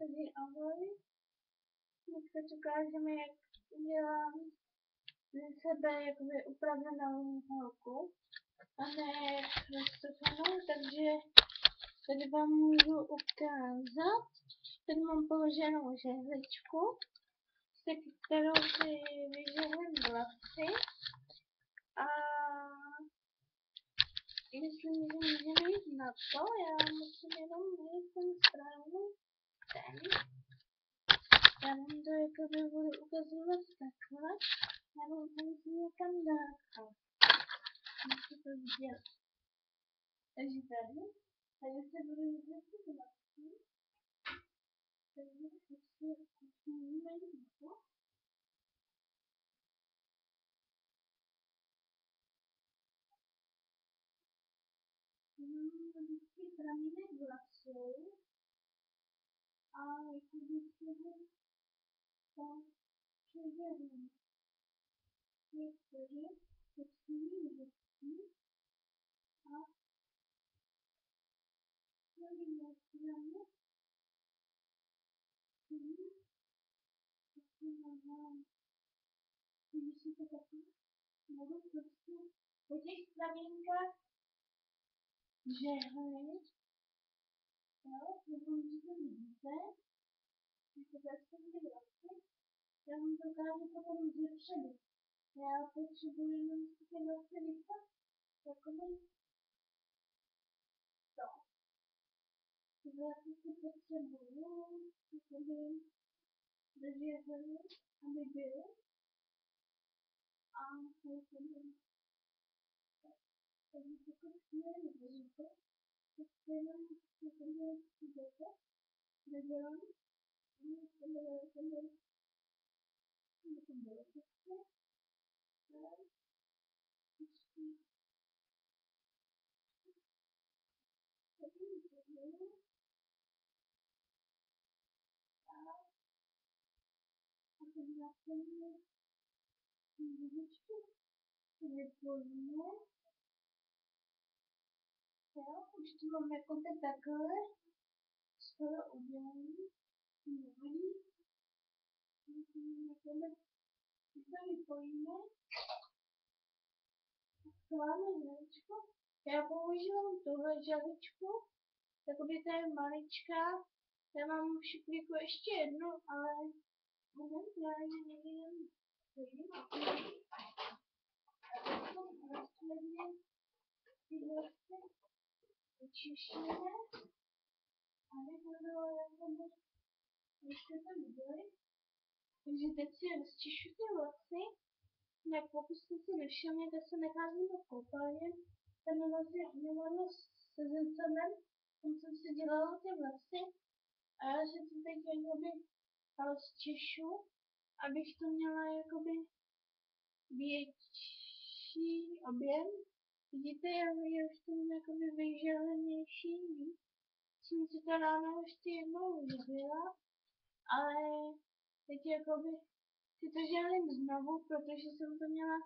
Takže ahoj, dneska ti ukážeme, jak udělám ze sebe jakoby upravenou holku a ne roztočenou, takže tady vám můžu ukázat. Tady mám položenou žehličku, se kterou si vyžehlím vlasy a myslím, že můžeme jít na to. Já musím jenom najít ten správný ten. Já vám to jakoby budu ukazovat takhle. Já vám to musím někam dát. Musím to vidět. Takže tady se budu vždycky vlastně. Takže musíme jít na to. Vždycky pramínek vlasů. A jakoby si ho tam předělím. Někteří počítají vždycky. A tady musíme když si to taky budu prostě po těch pravínkách žehlit, jo, doufám, že to vidíte, jako zase vlasy, já vám to ukážu potom zepředu. Já potřebuji jenom si ty vlasy vypat, jakoby to. Ty vlasy si potřebuju, jakoby dožehlit, aby byly. A jakoby takže pokud chvíli vidíte, tak jenom jakoby jdete, nedělám, už to mám jako takhle, skoro udělaný, nevadí, když to vypojíme, schováme želičku, já používám tuhle želičku, jakoby ta je maličká, já mám v šuplíku ještě jednu, ale moment, já ji někdy jen vidím a rozkladně ty vlasy vyčišíme a nebudu jakoby, když jste to viděli, takže teď si rozčišu ty vlasy, jak pokud jste si nevšimli, tak se nacházím v koupelně, tam je vlastně uměláno se zrcadlem, tam jsem si dělala ty vlasy a já si to teď jakoby rozčišu, abych to měla jakoby větší objem. Vidíte, já už to mám jakoby vyžehlenější víc. Jsem si to ráno ještě jednou vyžehla, ale teď jakoby si to žehlím znovu, protože jsem to měla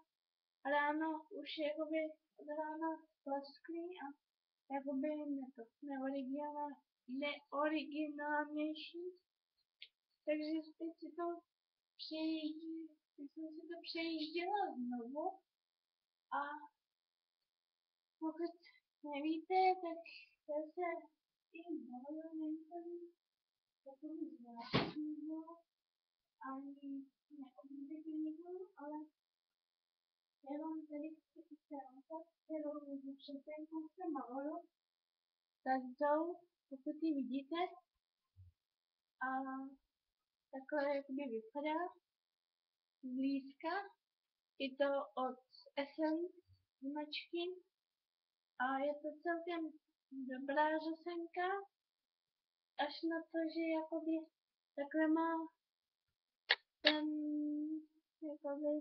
ráno už jakoby od rána splesklý a jakoby neoriginálnější. Takže teď si to přejížděla znovu a pokud nevíte, tak zase i dole není takový zvláštního ani neobvyklého, ale já mám tady ukázat, kterou přepenku se maluju, tak tou, pokud ji vidíte, a takhle jakoby vypadá zblízka. Je to od Essence značky a je to celkem dobrá řasenka, až na to, že jakoby takhle má ten jakoby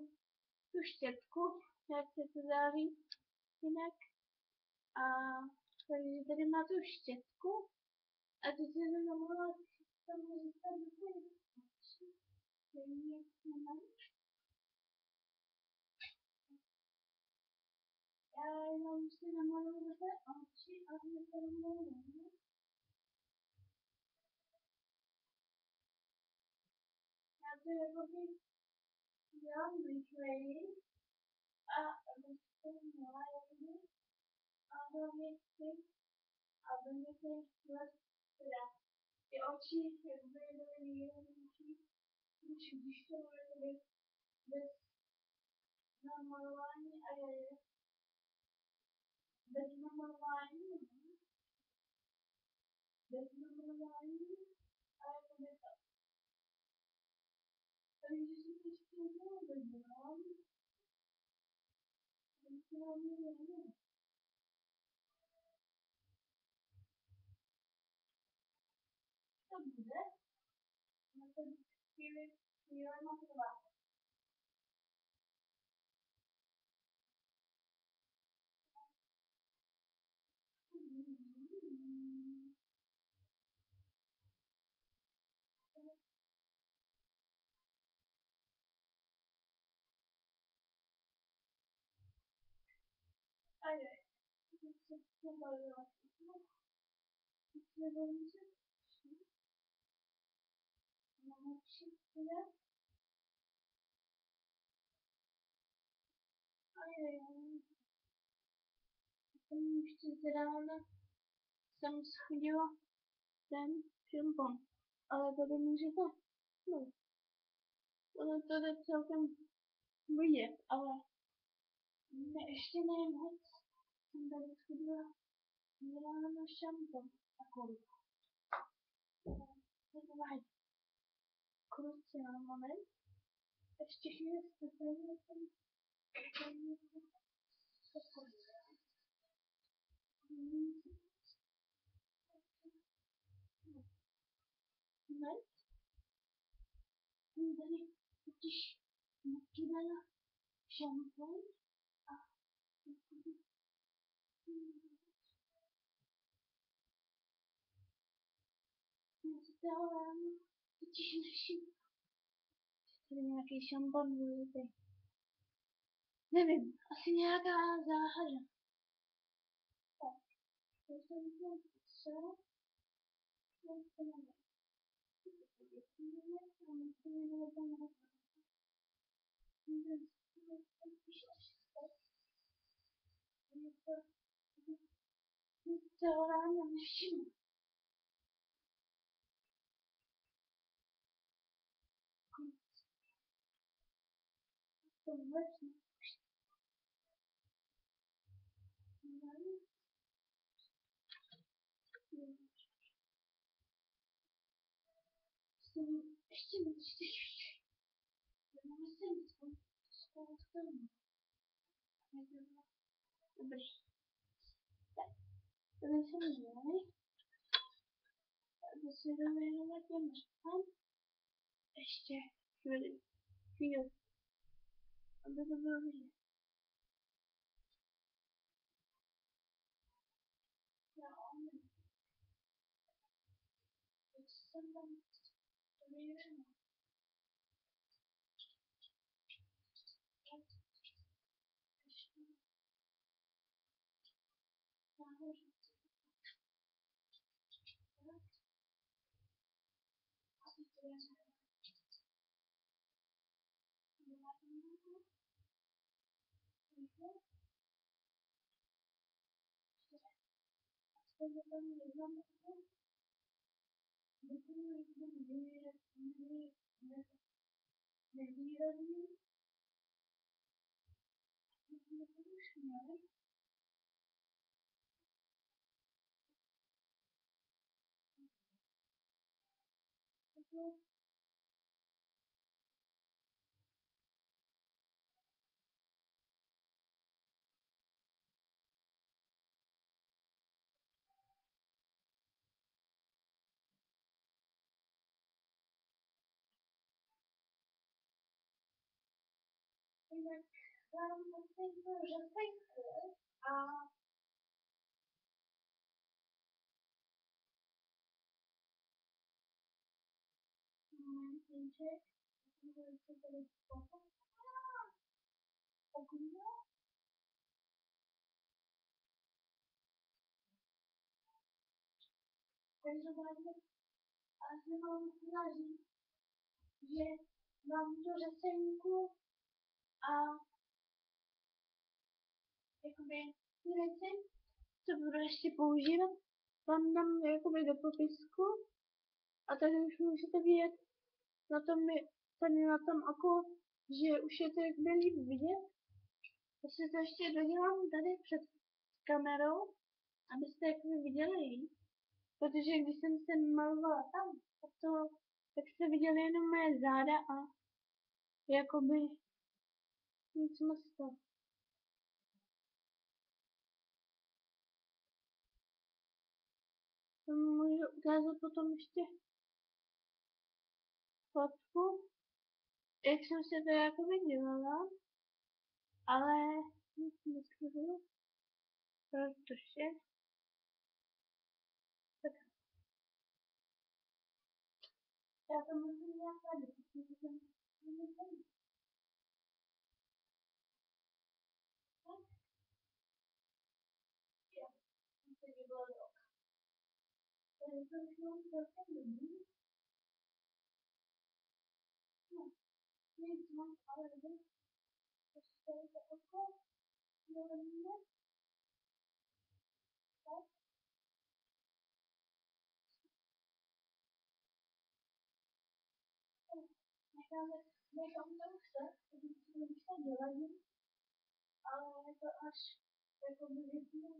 tu štětku, jak se to dá říct jinak. A takže tady má tu štětku a teď se to namohla tam zůstat do té oči. Já jenom si namaluju do té oči a hned to namohla. prostě jakoby dělám rychleji a abych to měla jakoby a hlavně chci, aby mi ten vles, teda ty oči jakoby byly výraznější, než když to bylo jakoby bez namalování a je bez namalování, bez namalování a jakoby to. Takže si to ještě jednou vybrám, aby se vám nevědělo. To bude, na to chvíli má trvá. Ale, to se pobavila. Nebojím se, mám všechno. Ale jsem ještě z rána jsem schodila ten šampon. Ale to nemůžete. No, ono to jde celkem vidět, ale ne, ještě ne moc. Jsem tady schodila z rána šampon. A kolik? To nevadí. Kruce na moment. Ještě chvíli strpení jsem moment. Jsem tady totiž nakydala šampon a z toho ráno totiž řeším. Tady nějaký šampon vylitý. Nevím, asi nějaká záhada. Tak, to jsem to psala. Celou ráno nevšimnu. To vůbec ještě mi čtyři. Musím spolu s tomu. Dobrý. Tak, to jsem měli. To se dověnovat těm řepám. Ještě chvíli. Aby to bylo vidět. Já umím. Teď jsem tam dověnula. Ještě nahoře. A teď to je nevýrazný. Jinak tam asi to řepejku a momentíček, se tady pokryla. Každopádně asi vám chtěla říct, že mám tu řeseníku a jakoby ty věci, co budu ještě používat, vám dám jakoby do popisku a tady už můžete vidět na tom, tady na tom oku, že už je to jakby líp vidět. Já si to ještě dodělám tady před kamerou, abyste jakoby viděli líp, protože když jsem se malovala tam, tak jste viděli jenom moje záda a jakoby nic moc to. Můžu ukázat potom ještě fotku, jak jsem se to jakoby dělala, ale nic neslibuju, protože tak já to musím nějak tady, protože jsem to bylo rok. Takže to už mám celkem dobrý. No, nic mám, ale dobrý. Takže tady to oko, dovolíme, tak. Nechám to už tak, protože to už tak doladím, ale je to až jakoby vypnu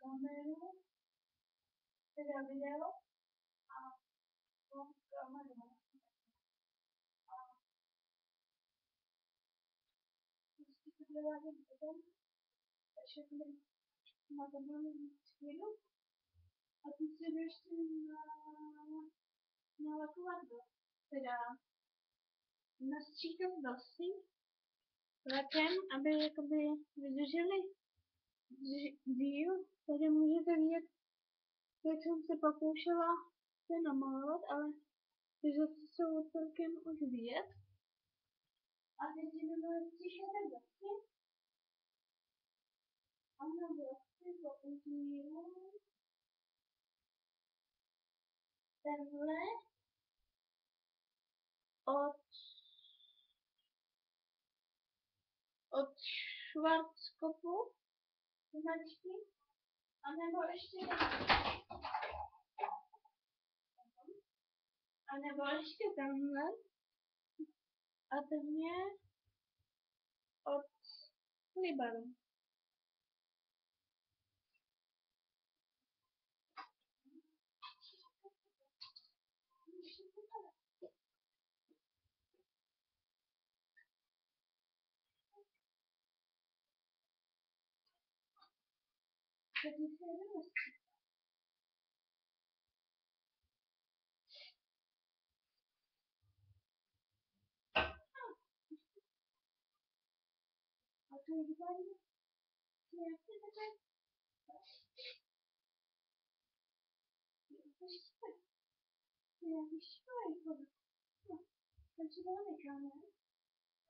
kameru, teda video a mám kameru. A prostě to doladím potom, takže na to budu mít chvíli. A teď se jdu ještě na lakovadlo, teda nastříkat vlasy lakem, aby jakoby vydrželi díl. Tady můžete vidět, jak jsem se pokoušela se namalovat, ale ty řasy jsou celkem už vidět. A teď si budu stříkat vlasy. A na vlasy použiju tenhle od Schwarzkopfu značky, anebo ještě tenhle, a ten je od Libaru. Takže se jdeme. A to je Libaru, jak se takhle nějaký školy. No, takže to necháme.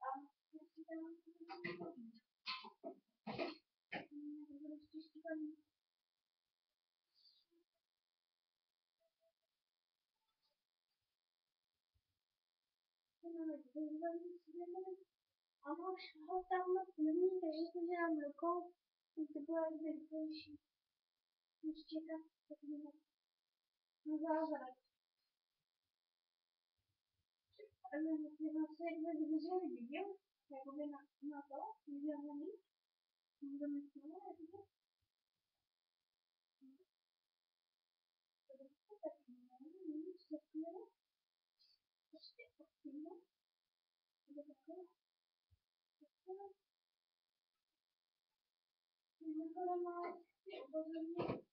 A jestli tam mám to ještě štípaný. A už ho tam moc není, takže to dělám rukou. To bylo jakby rychlejší. Než čekat, tak na zázrak. Ale vlastně jakby vydrželi video, jakoby na to, vydělaný. Můžeme s tím vidět. To tak nevím, nic takového. Ještě odpínu. To je takové. Mimochodem ale chci upozornit,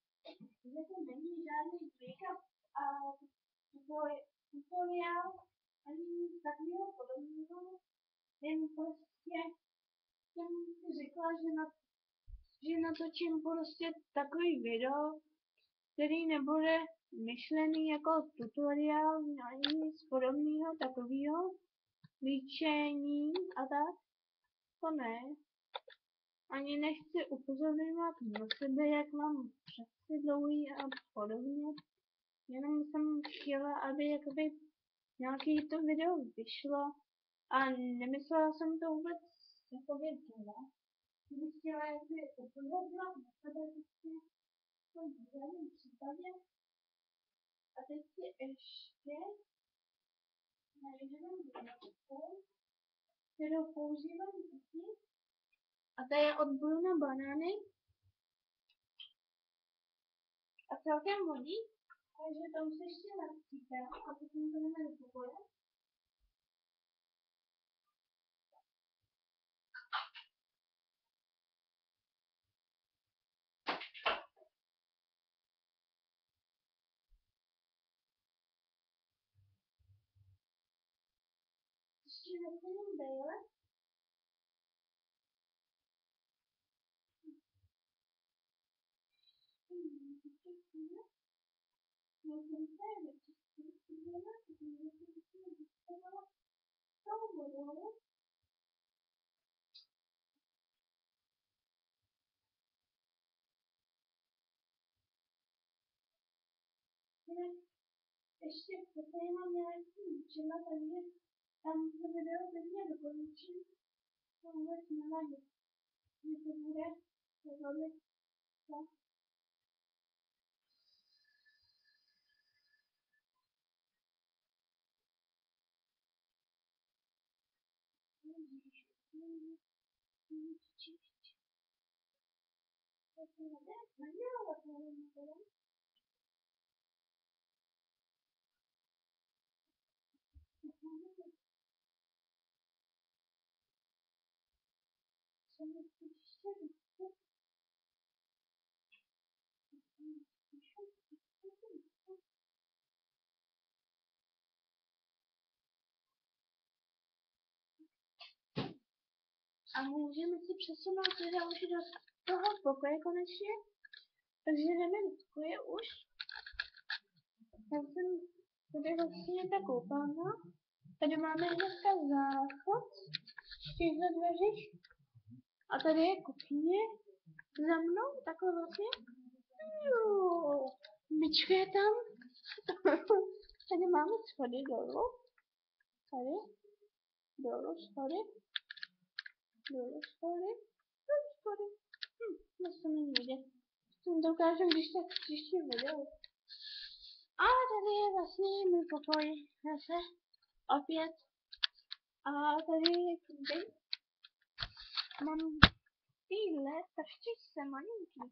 že to není žádný make-up a tutoriál ani nic takového podobného. Jen prostě jsem si řekla, že natočím prostě takový video, který nebude myšlený jako tutoriál ani nic podobného takového. Líčení a tak. To ne. Ani nechci upozorňovat na sebe, jak mám přesy dlouhý a podobně. Jenom jsem chtěla, aby jakoby nějaký to video vyšlo A nemyslela jsem to vůbec jako věděla. Kdybych chtěla jakoby upozorňovat na sebe vždycky v tom druhém případě. A teď si ještě najdeme výrobku, kterou používám taky. A to je od Bruno Banany. A celkem hodí, takže to už ještě naskýtám a potom to jdeme do pokoje. Ještě naplním brýle. Ještě poté mám nějaký učila, takže tam to video pěkně dokončím. To vůbec nevadí, že to bude velmi tak. A můžeme si přesunout teda už do toho pokoje konečně. Takže jdeme do pokoje už. Já jsem tady vlastně ta koupelna. Tady máme dneska záchod v těchto dveřích. A tady je kuchyně za mnou, takhle vlastně. Myčka je tam. Tady máme schody dolů. Tady. Dolů schody. Dolů schody. Dolů schody. Moc to není vidět. To ukážu, když tak příští video. A tady je vlastně můj pokoj. Zase. Opět. A tady je kudy. Mám tyhle taštičce malinký.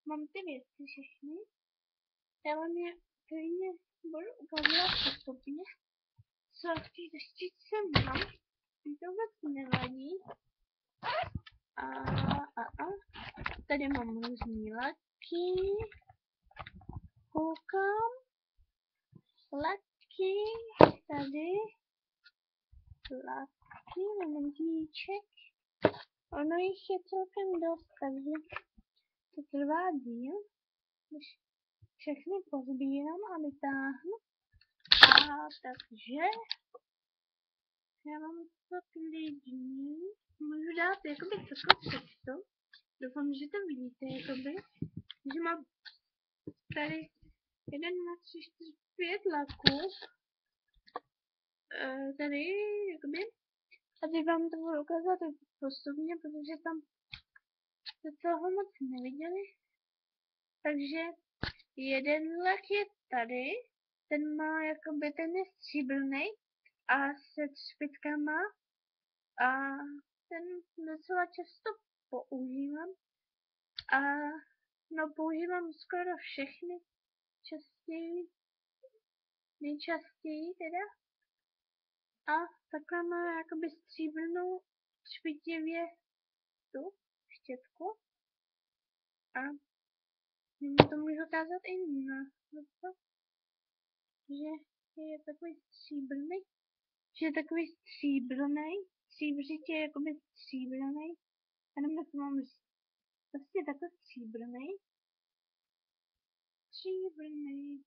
Mám ty věci všechny. Já vám je klidně budu ukazovat postupně. Co v té taštičce mám. To vůbec nevadí. A. Tady mám různý laky. Koukám. Laky. Tady. Laky. Momentíček. Ono jich je celkem dost, takže to trvá díl, když všechny pozbírám a vytáhnu. A takže já mám to klidný. Můžu dát jakoby takhle cestu. Doufám, že to vidíte, jakoby. Že mám tady 1, 2, 3, 4, 5 laků. Tady, jakoby. A teď vám to budu ukázat postupně, protože tam jste toho moc neviděli. Takže jeden lak je tady, ten má jakoby, ten je stříbrný a se třpitkama a ten docela často používám a no používám skoro všechny častěji, nejčastěji teda a takhle má jakoby stříbrnou třpitivě tu štětku a to můžu ukázat i na to, že je takový stříbrný, že je takový stříbrný, stříbřitě jakoby stříbrný, a nevím, jak to mám říct, prostě takhle stříbrný, stříbrný,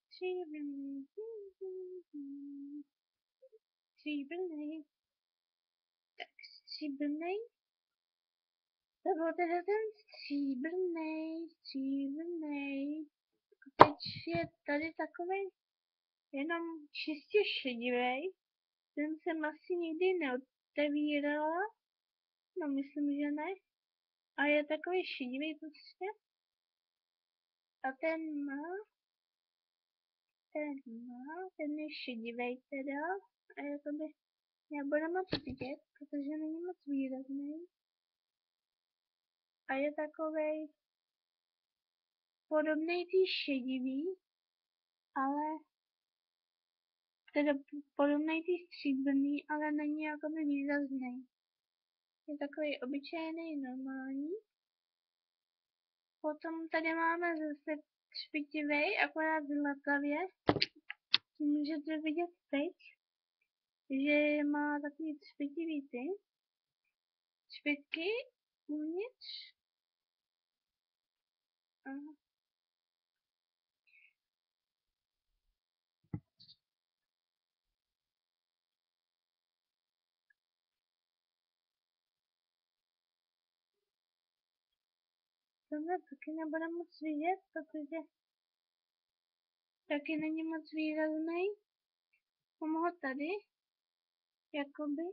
tak stříbrný, to byl teda ten stříbrný, teď je tady takový jenom čistě šedivý, ten jsem asi nikdy otevírala. No, myslím, že ne. A je takový šedivý prostě. A ten je šedivý teda. A jakoby nebude moc vidět, protože není moc výrazný. A je takovej podobný tý šedivý, ale teda podobný tý stříbrný, ale není jakoby výrazný. Je takový obyčejný, normální. Potom tady máme zase třpitivý, akorát zlatavě. Můžete vidět teď, že má takový třpitivý třpitky uvnitř. Aha. Tohle taky nebude moc vidět, protože taky není moc výrazný. Mám ho tady, jakoby.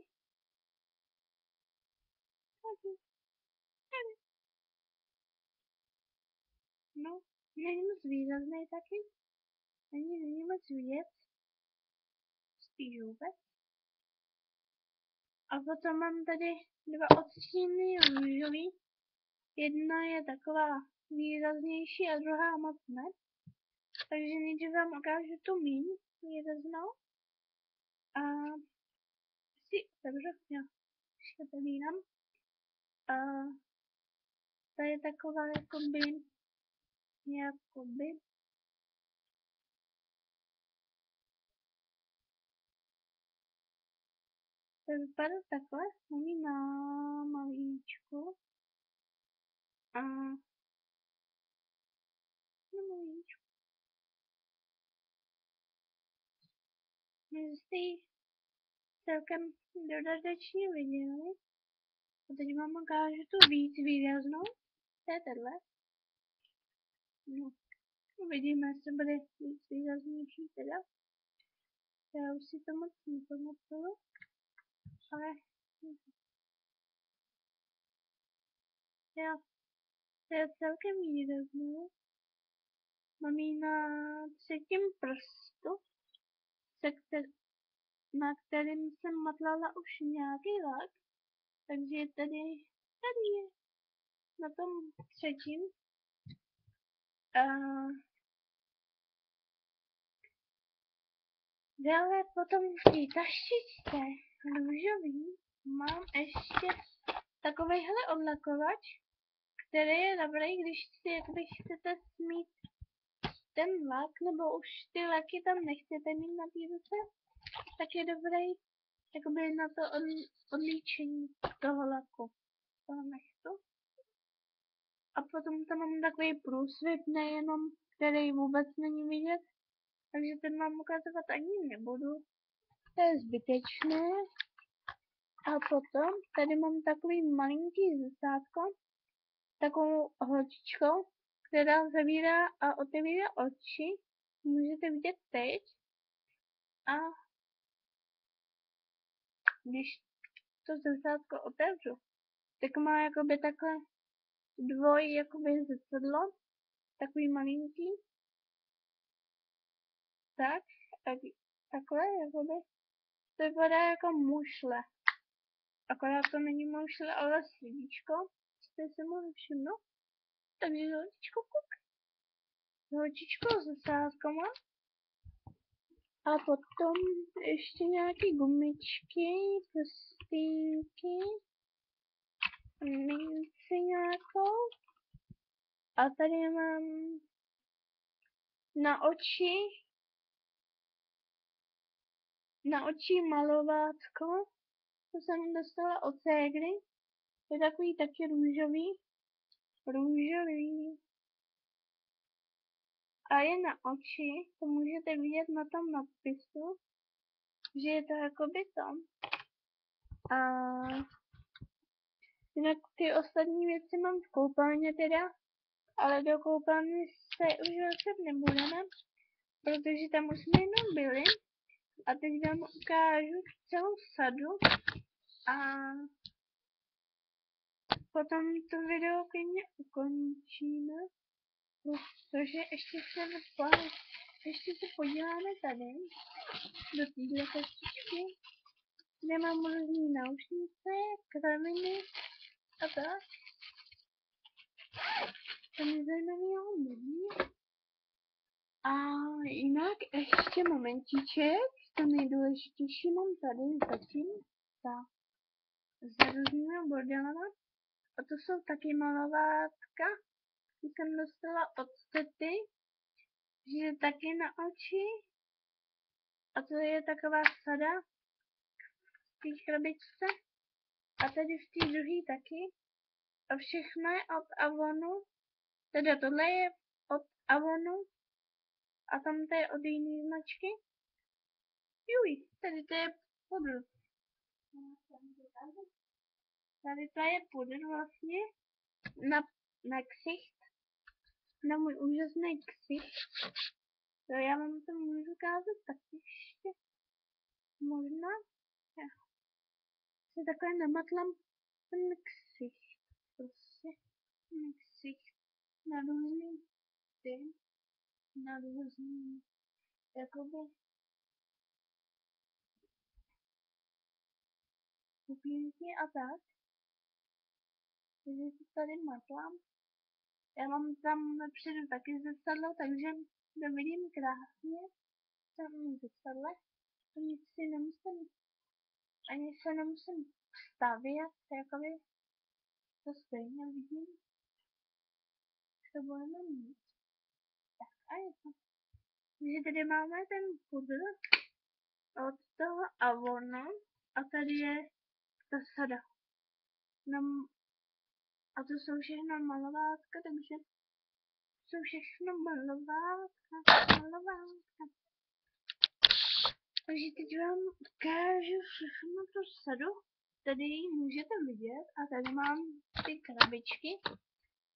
Tady. No, není moc výrazný taky. Není moc vidět. Spíš vůbec. A potom mám tady dva odstíny růžový. Jedna je taková výraznější a druhá moc ne. Takže nejdřív vám ukážu tu míň výraznou. A si otevřu, jo, ještě otevírám. A ta je taková jakoby to vypadá takhle, mám na malíčku. A na malíčku. My jste celkem dodatečně viděli. A teď vám ukážu tu víc výraznou. To je tenhle. No, uvidíme, jestli bude víc výraznější teda. Já už si to moc nepamatuju. Ale jo, to je celkem výraznou. Mám ji na třetím prstu, na kterým jsem matlala už nějaký lak. Takže tady je na tom třetím. Dále potom v té taštičce růžový mám ještě takovejhle odlakovač, který je dobrý, když si jakoby chcete smít ten lak, nebo už ty laky tam nechcete mít na té ruce, tak je dobrý jakoby na to odlíčení toho laku. Toho nechtu. A potom tam mám takový průsvit, nejenom, který vůbec není vidět, takže ten vám ukazovat ani nebudu. To je zbytečné. A potom tady mám takový malinký zrcátko, takovou holčičkou, která zavírá a otevírá oči. Můžete vidět teď. A když to zrcátko otevřu, tak má jakoby takhle jakoby zrcadlo, takový malinký. Tak, takhle jakoby. To vypadá jako mušle. Akorát to není mušle, ale srdíčko. Jste se mohli všimnout. Takže holčičko, holčičko s zrcátkama. A potom ještě nějaký gumičky, prstínky, minci nějakou. A tady mám na oči malovátko. To jsem dostala od ségry. Je takový taky růžový. A je na oči, to můžete vidět na tom nadpisu, že je to jakoby tam. A jinak ty ostatní věci mám v koupelně teda, ale do koupelny se už vracet nebudeme, protože tam už jsme jenom byli. A teď vám ukážu celou sadu A potom to video klidně ukončíme, protože ještě se podíváme tady do téhle kostičky, kde mám různý náušnice, kraviny a tak. To mě zajímavého není. A jinak ještě momentíček, to nejdůležitější mám tady zatím, tak za různými bordelama. A to jsou taky malovátka, ty jsem dostala od tety, že taky na oči. A to je taková sada v té krabičce. A tady v té druhé taky. A všechno je od Avonu. Teda tohle je od Avonu. A tam to je od jiné značky. Juj, tady to je pudr. Tady to je pudr vlastně. Na ksicht. Na můj úžasný ksicht. To já vám to můžu ukázat tak ještě. Možná. Já si takhle namatlám ten ksicht. Prostě ten ksicht. Na různý ty. Na různý jakoby pupínky a tak. Takže si tady matlám. Já mám tam vepředu taky zrcadlo, takže to vidím krásně. Tam zrcadle. Ani se nemusím stavět, jakoby to stejně vidím. To budeme mít. Tak a je to. Takže tady máme ten pudr od toho Avona a tady je ta sada. No, a to jsou všechno malovátka, takže jsou všechno malovátka. Takže teď vám ukážu všechno tu sadu. Tady ji můžete vidět a tady mám ty krabičky,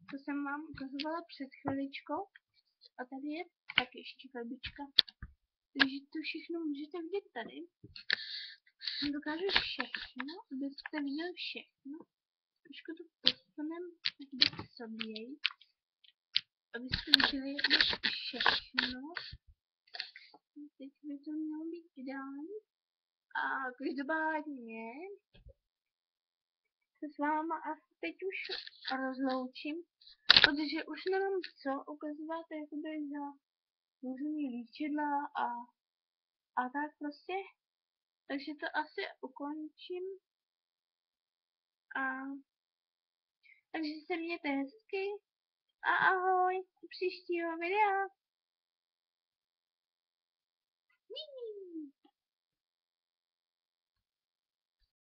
co jsem vám ukazovala před chviličkou. A tady je taky ještě krabička. Takže to všechno můžete vidět tady. Dokážu všechno, abyste viděli všechno. Trošku to posunem k sobě, abyste viděli všechno. Teď by to mělo být ideální. A každopádně se s váma asi teď už rozloučím, protože už nemám co ukazovat jakoby za různý líčidla a tak prostě. Takže to asi ukončím. A takže se mějte hezky a ahoj, u příštího videa.